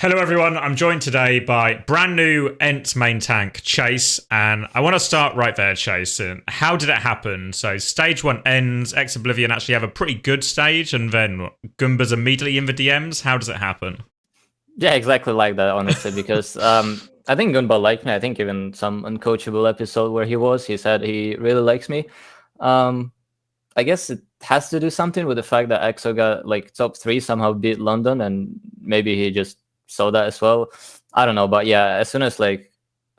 Hello everyone, I'm joined today by brand new ENCE main tank, Chase, and I want to start right there, Chase. And how did it happen? So stage 1 ends, Ex-Oblivion actually have a pretty good stage, and then Goomba's immediately in the DMs. How does it happen? Yeah, exactly like that, honestly, because I think Gunba liked me. I think even some uncoachable episode where he said he really likes me. Um, I guess it has to do something with the fact that EXO got like top three, somehow beat London, and maybe he just saw that as well. I don't know, but yeah, as soon as like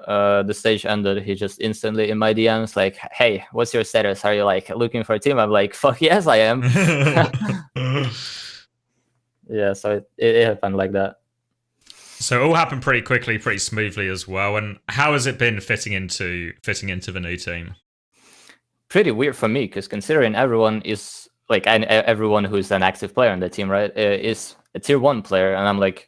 the stage ended, he just instantly in my DMs like, "Hey, what's your status? Are you like looking for a team?" I'm like, "Fuck yes, I am." Yeah, so it happened like that. So it all happened pretty quickly, pretty smoothly as well. And how has it been fitting into the new team? Pretty weird for me because considering everyone is like everyone who's an active player on the team, right, is a tier one player, and I'm like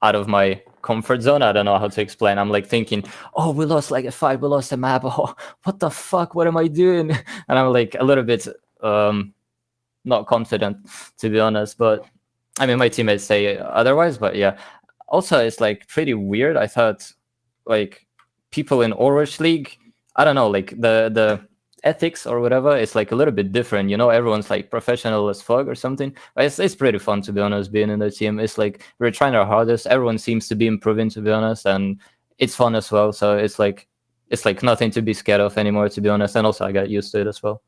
out of my comfort zone. I don't know how to explain. I'm like thinking, oh, we lost like a fight, we lost a map. Oh, what the fuck? What am I doing? And I'm like a little bit not confident, to be honest. But I mean, my teammates say otherwise. But yeah, also it's like pretty weird. I thought like people in Orange League, I don't know, like the ethics or whatever, it's like a little bit different. You know, everyone's like professional as fuck or something. But it's pretty fun, to be honest, being in the team. It's like we're trying our hardest. Everyone seems to be improving, to be honest, and it's fun as well. So it's like nothing to be scared of anymore, to be honest. And also I got used to it as well.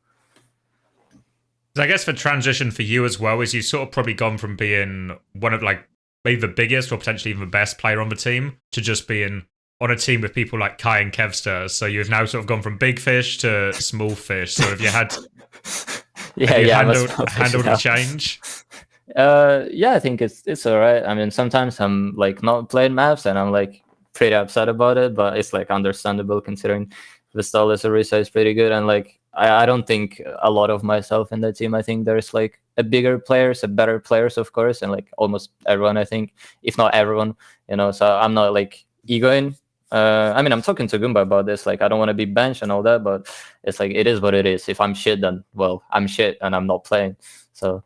I guess the transition for you as well is you've sort of probably gone from being one of like maybe the biggest or potentially even the best player on the team to just being on a team with people like Kai and Kevster. So you've now sort of gone from big fish to small fish. So have you had Yeah, have you yeah, I'm a handled the change? Yeah, I think it's all right. I mean, sometimes I'm like not playing maps and I'm like pretty upset about it, but it's like understandable considering the style is Orisa is pretty good, and like I don't think a lot of myself in the team. I think there's like a bigger players, a better players, of course, and like almost everyone, I think, if not everyone, you know. So I'm not like egoing. I mean, I'm talking to Goomba about this. Like, I don't want to be benched and all that, but it's like it is what it is. If I'm shit, then well, I'm shit and I'm not playing. So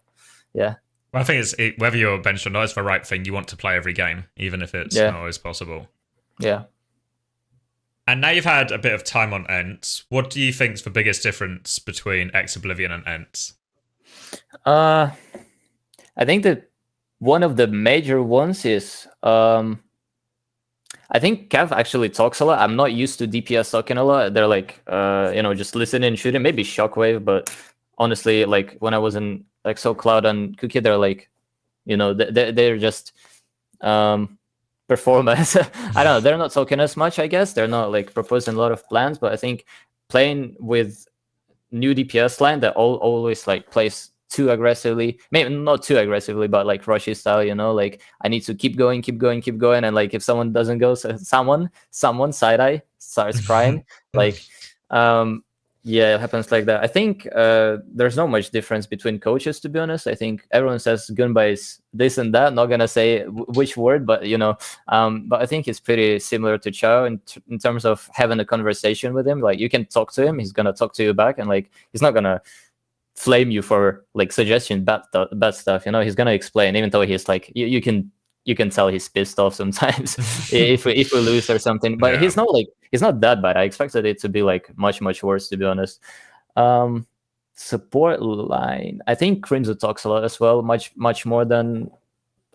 yeah. Well, I think whether you're benched or not, it's the right thing. You want to play every game, even if it's Yeah. not always possible. Yeah. And now you've had a bit of time on ENCE. What do you think is the biggest difference between Ex-Oblivion and ENCE? Uh, I think that one of the major ones is I think Kev actually talks a lot. I'm not used to DPS talking a lot. They're like just listening, shooting, maybe Shockwave, but honestly, like when I was in EXO Cloud and Cookie, they're like, they're just performance. I don't know. They're not talking as much, I guess. They're not like proposing a lot of plans, but I think playing with new DPS line that always like plays too aggressively, maybe not too aggressively, but like Rushy style, like I need to keep going, keep going, keep going, and like if someone doesn't go, so someone side eye starts crying. Like yeah, it happens like that. I think there's not much difference between coaches, to be honest. I think everyone says Gunba is this and that, not gonna say which word, but but I think it's pretty similar to Chao in terms of having a conversation with him. Like you can talk to him, he's gonna talk to you back, and like he's not gonna flame you for like suggestion bad stuff. He's gonna explain, even though he's like you can tell he's pissed off sometimes if we lose or something. But Yeah. he's not that bad. I expected it to be like much worse, to be honest. Um, Support line, I think Crimson talks a lot as well, much more than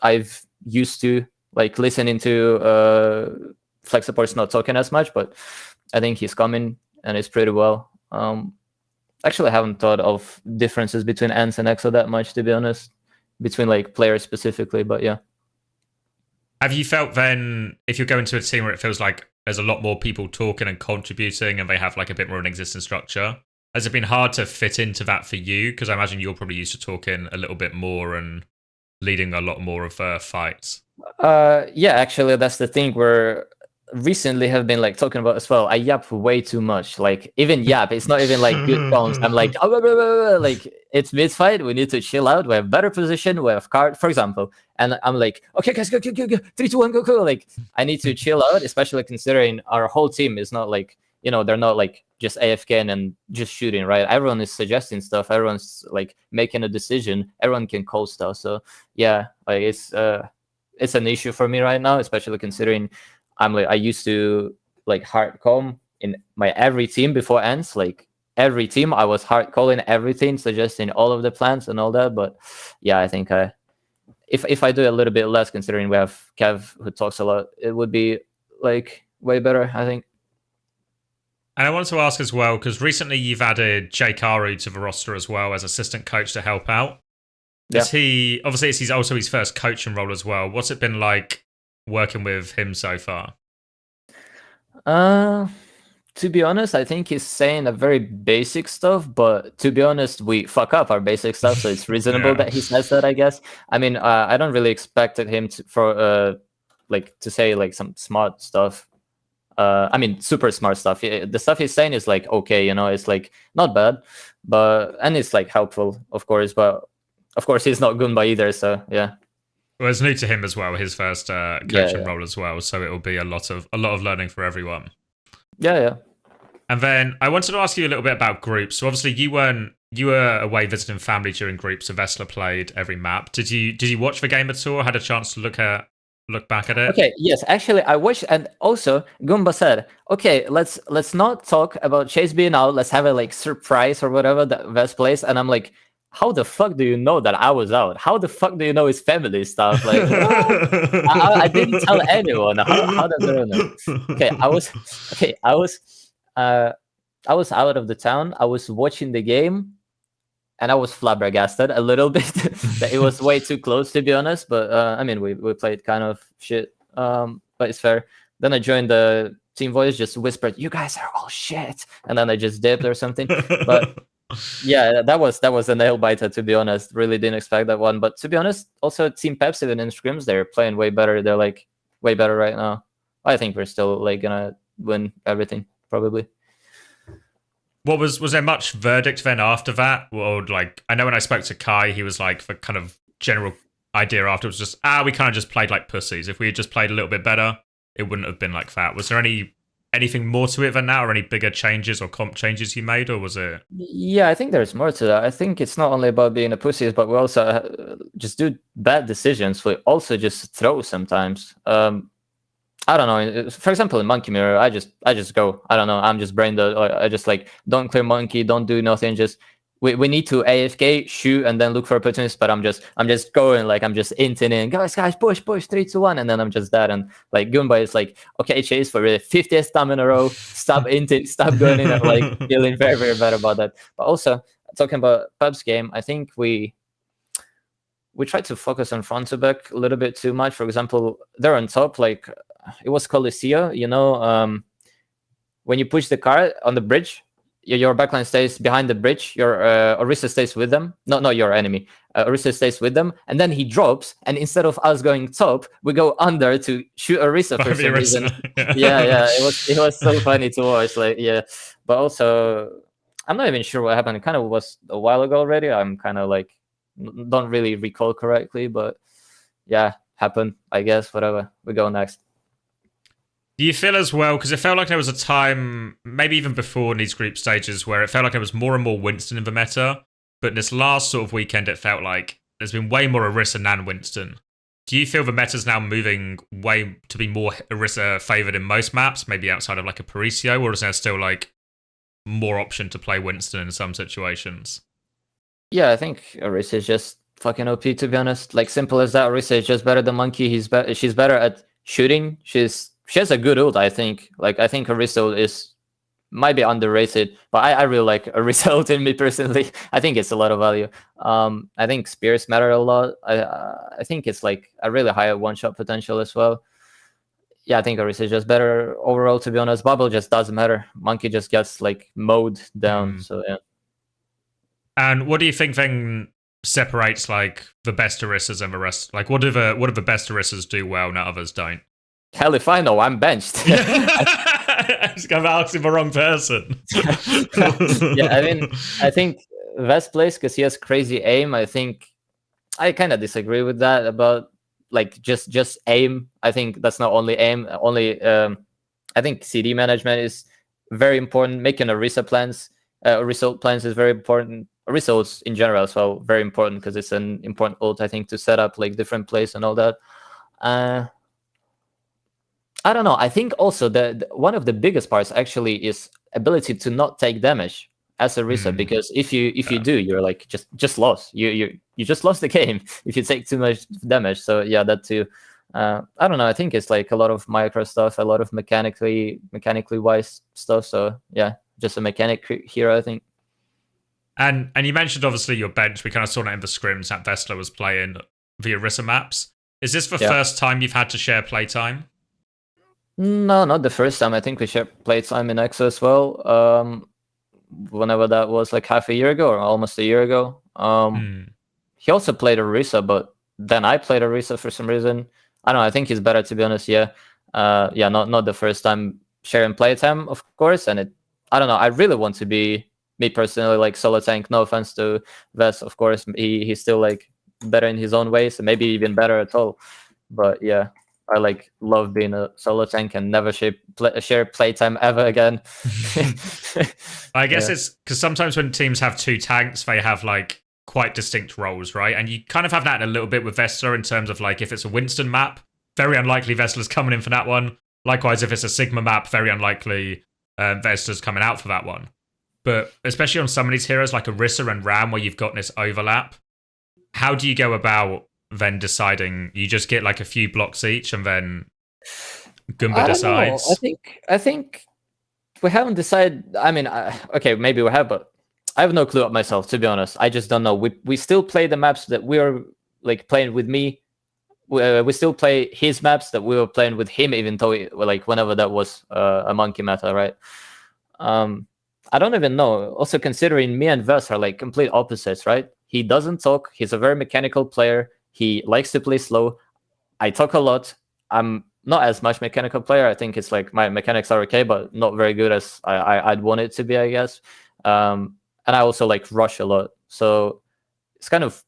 I've used to. Like listening to Flex support's not talking as much, but I think he's coming and it's pretty well. Actually, I haven't thought of differences between ENCE and EXO that much, to be honest, between like players specifically. But yeah. Have you felt then, if you're going to a team where it feels like there's a lot more people talking and contributing and they have like a bit more of an existing structure, has it been hard to fit into that for you? Because I imagine you're probably used to talking a little bit more and leading a lot more of fights. Yeah, actually, that's the thing where recently have been like talking about as well. I yap way too much. Like even yap, it's not even like good comms. I'm like, oh, blah, blah, blah, blah. Like it's mid fight. We need to chill out. We have better position. We have card, for example. And I'm like, okay, guys, go, 3, 2, 1, go. Like I need to chill out, especially considering our whole team is not like they're not like just AFK and just shooting, right? Everyone is suggesting stuff. Everyone's like making a decision. Everyone can call stuff. So yeah, like it's an issue for me right now, especially considering I used to like hard comm in my every team before ENCE. Like every team, I was hard calling everything, suggesting all of the plans and all that. But yeah, I think if I do a little bit less, considering we have Kev who talks a lot, it would be like way better, I think. And I wanted to ask as well, because recently you've added Jkaru to the roster as well as assistant coach to help out. Is he, obviously it's also his first coaching role as well. What's it been like working with him so far? To be honest, I think he's saying a very basic stuff, but to be honest, we fuck up our basic stuff, so it's reasonable that he says that, I guess. I mean, I don't really expected him to say like some smart stuff. I mean, super smart stuff. The stuff he's saying is like okay, it's like not bad, and it's like helpful, of course. But of course, he's not Goomba either. So yeah. Well, it's new to him as well, his first coaching role as well. So it will be a lot of learning for everyone. Yeah. And then I wanted to ask you a little bit about groups. So obviously you were away visiting family during groups. So Vesla played every map. Did you watch the game at all? Had a chance to look back at it? Okay, yes, actually I watched, and also Goomba said, okay, let's not talk about Chase being out, let's have a like surprise or whatever that Vest plays. And I'm like, how the fuck do you know that I was out? How the fuck do you know his family stuff? Like, I didn't tell anyone. How does everyone know? Okay, I was out of the town. I was watching the game, and I was flabbergasted a little bit that it was way too close, to be honest. But I mean, we played kind of shit. But it's fair. Then I joined the team voice, just whispered, "You guys are all shit," and then I just dipped or something. But yeah, that was a nail biter, to be honest. Really didn't expect that one. But to be honest, also Team Peps, even in scrims, they're playing way better. They're like way better right now. I think we're still like gonna win everything probably. What was there much verdict then after that? Or like, I know when I spoke to Kai, he was like, the kind of general idea afterwards, just we kind of just played like pussies. If we had just played a little bit better, it wouldn't have been like that. Was there anything more to it than that, or any bigger changes or comp changes you made, or was it? Yeah, I think there's more to that. I think it's not only about being a pussies, but we also just do bad decisions. We also just throw sometimes. I don't know. For example, in Monkey Mirror, I just go. I don't know. I'm just brain dead. I just like don't clear monkey, don't do nothing. Just we need to AFK, shoot, and then look for opportunities. But I'm just going, like I'm just inting in. Guys, push, 3, 2, 1, and then I'm just dead. And like Goomba is like, okay, Chase, for the 50th time in a row, stop inting, stop going in. I'm like feeling very, very bad about that. But also talking about Pub's game, I think we tried to focus on front to back a little bit too much. For example, they're on top, like it was Coliseo, when you push the car on the bridge, your backline stays behind the bridge, your Orisa stays with them. No, your enemy. Orisa stays with them, and then he drops, and instead of us going top, we go under to shoot Orisa for some reason. Yeah, it was so funny to watch, like, yeah. But also, I'm not even sure what happened. It kind of was a while ago already. I'm kind of like, don't really recall correctly, but yeah, happened, I guess. Whatever, we go next. Do you feel as well, because it felt like there was a time, maybe even before in these group stages, where it felt like there was more and more Winston in the meta, but in this last sort of weekend it felt like there's been way more Orisa than Winston. Do you feel the meta's now moving way to be more Orisa favoured in most maps, maybe outside of like a Paricio, or is there still like more option to play Winston in some situations? Yeah, I think Orisa is just fucking OP, to be honest. Like, simple as that. Orisa is just better than Monkey. She's better at shooting. She has a good ult, I think. Like, I think Orisa ult might be underrated, but I really like Orisa ult in me personally. I think it's a lot of value. I think spears matter a lot. I think it's like a really high one-shot potential as well. Yeah, I think Orisa is just better overall, to be honest. Bubble just doesn't matter. Monkey just gets like mowed down. So yeah. And what do you think then separates like the best Orisas and the rest? Like, what do the best Orisas do well and others don't? Hell if I know, I'm benched. I'm asking the wrong person. Yeah, I mean, I think Vest plays because he has crazy aim. I think I kind of disagree with that about like just aim. I think that's not only aim. I think CD management is very important. Making Orisa plans, result plans is very important. Results in general as well, very important because it's an important ult, I think, to set up like different plays and all that. Uh, I don't know. I think also one of the biggest parts actually is ability to not take damage as a orisa, because if you do, you're like just lost. You just lost the game if you take too much damage. So yeah, that too. I don't know. I think it's like a lot of micro stuff, a lot of mechanically wise stuff. So yeah, just a mechanic hero, I think. And you mentioned obviously your bench. We kind of saw that in the scrims that Vestler was playing via Orisa maps. Is this the first time you've had to share playtime? No, not the first time. I think we shared playtime in EXO as well. Whenever that was, like half a year ago or almost a year ago. He also played Orisa, but then I played Orisa for some reason. I don't know. I think he's better, to be honest. Yeah, not the first time sharing playtime, of course. And I don't know. I really want to be, me personally, like solo tank. No offense to Vest, of course. He's still like better in his own ways, and maybe even better at all. But yeah, I like love being a solo tank and never share playtime ever again. I guess it's because sometimes when teams have two tanks, they have like quite distinct roles, right? And you kind of have that a little bit with Vestler in terms of like if it's a Winston map, very unlikely Vestler's coming in for that one. Likewise, if it's a Sigma map, very unlikely Vestler's coming out for that one. But especially on some of these heroes like Orisa and Ram, where you've got this overlap, how do you go about then deciding? You just get like a few blocks each, and then Goomba decides. I think we haven't decided. I mean, okay, maybe we have, but I have no clue up myself, to be honest. I just don't know. We still play the maps that we are like playing with me. We still play his maps that we were playing with him, even though like whenever that was a monkey meta, right? I don't even know. Also, considering me and Vess are like complete opposites, right? He doesn't talk. He's a very mechanical player. He likes to play slow. I talk a lot. I'm not as much mechanical player. I think it's like my mechanics are okay, but not very good as I'd want it to be, I guess. And I also like rush a lot. So it's kind of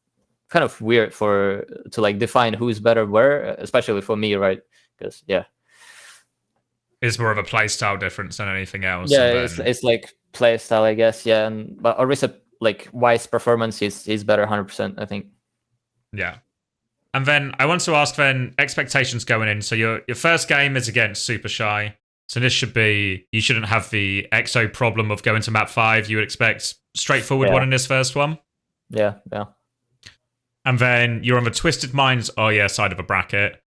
weird to like define who's better where, especially for me, right? Because yeah, it's more of a play style difference than anything else. Yeah, it's like play style, I guess. Yeah, but Orisa like wise performance is better 100%, I think. Yeah. And then I want to ask then expectations going in. So your first game is against Super Shy. So this should be, you shouldn't have the EXO problem of going to map 5. You would expect straightforward one in this first one. Yeah. And then you're on the Twisted Minds side of a bracket.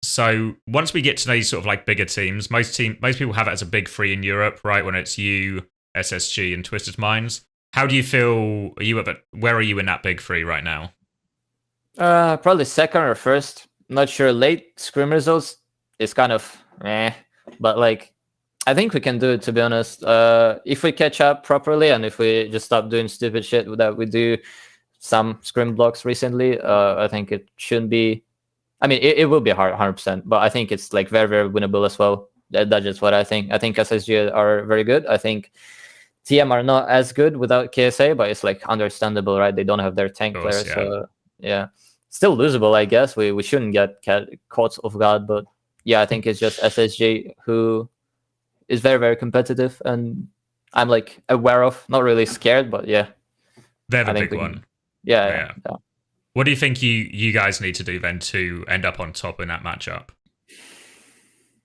So once we get to these sort of like bigger teams, most people have it as a big 3 in Europe, right? When it's you, SSG, and Twisted Minds. How do you feel? Where are you in that big 3 right now? Probably second or first. Not sure. Late scrim results is kind of but like I think we can do it, to be honest. If we catch up properly and if we just stop doing stupid shit that we do some scrim blocks recently, I think it shouldn't be. I mean, it will be hard, 100%, but I think it's like very, very winnable as well. That's just what I think. I think SSG are very good. I think TM are not as good without KSA, but it's like understandable, right? They don't have their tank players, so yeah, still losable, I guess. We shouldn't get caught off guard, but yeah, I think it's just SSG who is very, very competitive, and I'm like aware of, not really scared, but yeah, they're the big one. Yeah. What do you think you guys need to do then to end up on top in that matchup?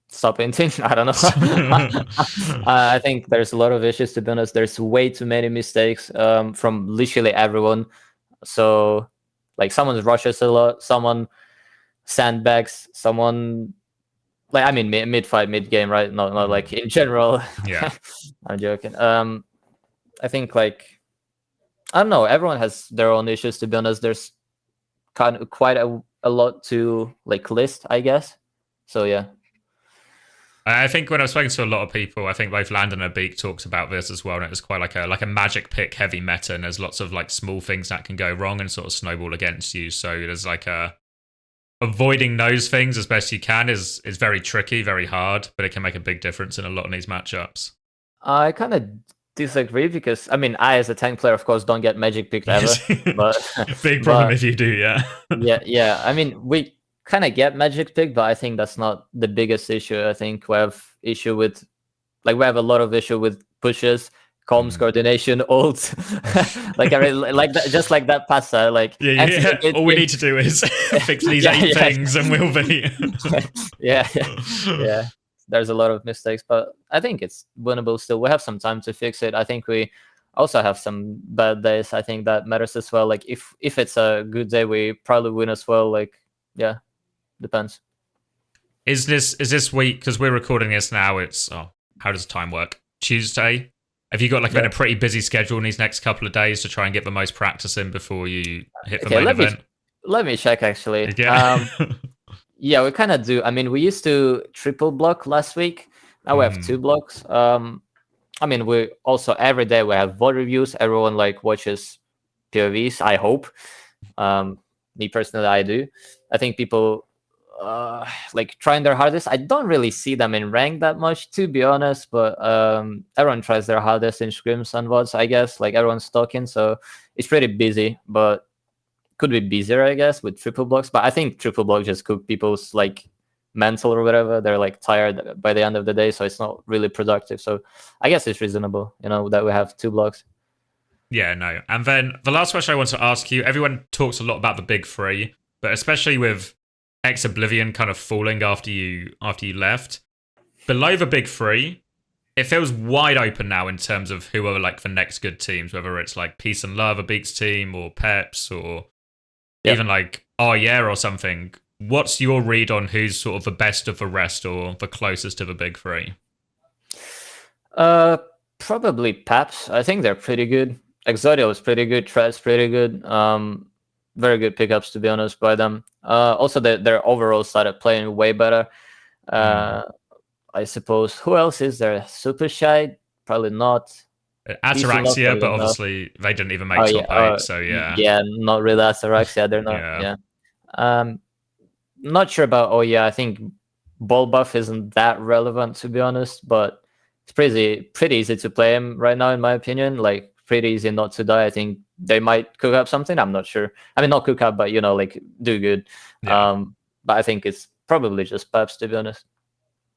Stop hinting. I don't know. I think there's a lot of issues, to be honest. There's way too many mistakes from literally everyone. So, like, someone rushes a lot, someone sandbags, someone, like, I mean, mid-fight, mid-game, right? Not like in general. Yeah. I'm joking. I think, like, I don't know. Everyone has their own issues, to be honest. There's quite a lot to like list, I guess. So yeah. I think when I've spoken to a lot of people, I think both Landon and Beak talked about this as well, and it was quite like a magic pick heavy meta, and there's lots of like small things that can go wrong and sort of snowball against you. So there's like avoiding those things as best you can is very tricky, very hard, but it can make a big difference in a lot of these matchups. I kind of disagree because I mean, I as a tank player, of course, don't get magic picked ever. But big problem if you do, yeah. yeah. I mean, we kind of get magic picked, but I think that's not the biggest issue. I think we have a lot of issue with pushes, comms, coordination, ult, like that, just like that pasta. Like yeah. All we need to do is fix these 8 things, and we'll be. yeah. There's a lot of mistakes, but I think it's winnable still. We have some time to fix it. I think we also have some bad days. I think that matters as well. Like if it's a good day, we probably win as well. Like yeah, depends. Is this week, because we're recording this now, it's how does time work? Tuesday. Have you got like been a pretty busy schedule in these next couple of days to try and get the most practice in before you hit the main event? Let me check actually. Yeah. Yeah, we kind of do. I mean, we used to triple block last week. Now we have 2 blocks. I mean, we also every day we have VOD reviews. Everyone like watches POVs. I hope. Me personally, I do. I think people like trying their hardest. I don't really see them in rank that much, to be honest. But everyone tries their hardest in scrims and VODs. I guess like everyone's talking, so it's pretty busy. But could be busier, I guess, with triple blocks. But I think triple block just cook people's like mental or whatever. They're like tired by the end of the day, so it's not really productive. So I guess it's reasonable, that we have 2 blocks. Yeah, no. And then the last question I want to ask you, everyone talks a lot about the big 3, but especially with X Oblivion kind of falling after you left. Below the big 3, it feels wide open now in terms of who are like the next good teams, whether it's like Peace and Love, a Beaks team, or Peps, or even like Oh Yeah or something. What's your read on who's sort of the best of the rest or the closest to the big 3? Probably Peps. I think they're pretty good. Exodio is pretty good. Tread's pretty good. Very good pickups, to be honest, by them. Also, their overall started playing way better. I suppose. Who else is there? Super Shy? Probably not. Ataraxia, but obviously they didn't even make top 8, so yeah. Yeah, not really Ataraxia. They're not. Not sure about. Oh yeah, I think ball buff isn't that relevant, to be honest, but it's pretty easy to play him right now, in my opinion. Like pretty easy not to die. I think they might cook up something. I'm not sure. I mean, not cook up, but like do good. But I think it's probably just Peps, to be honest.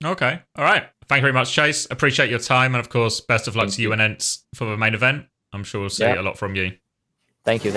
Okay. All right. Thank you very much, Chase. Appreciate your time. And of course, best of luck to you and ENCE for the main event. I'm sure we'll see a lot from you. Thank you.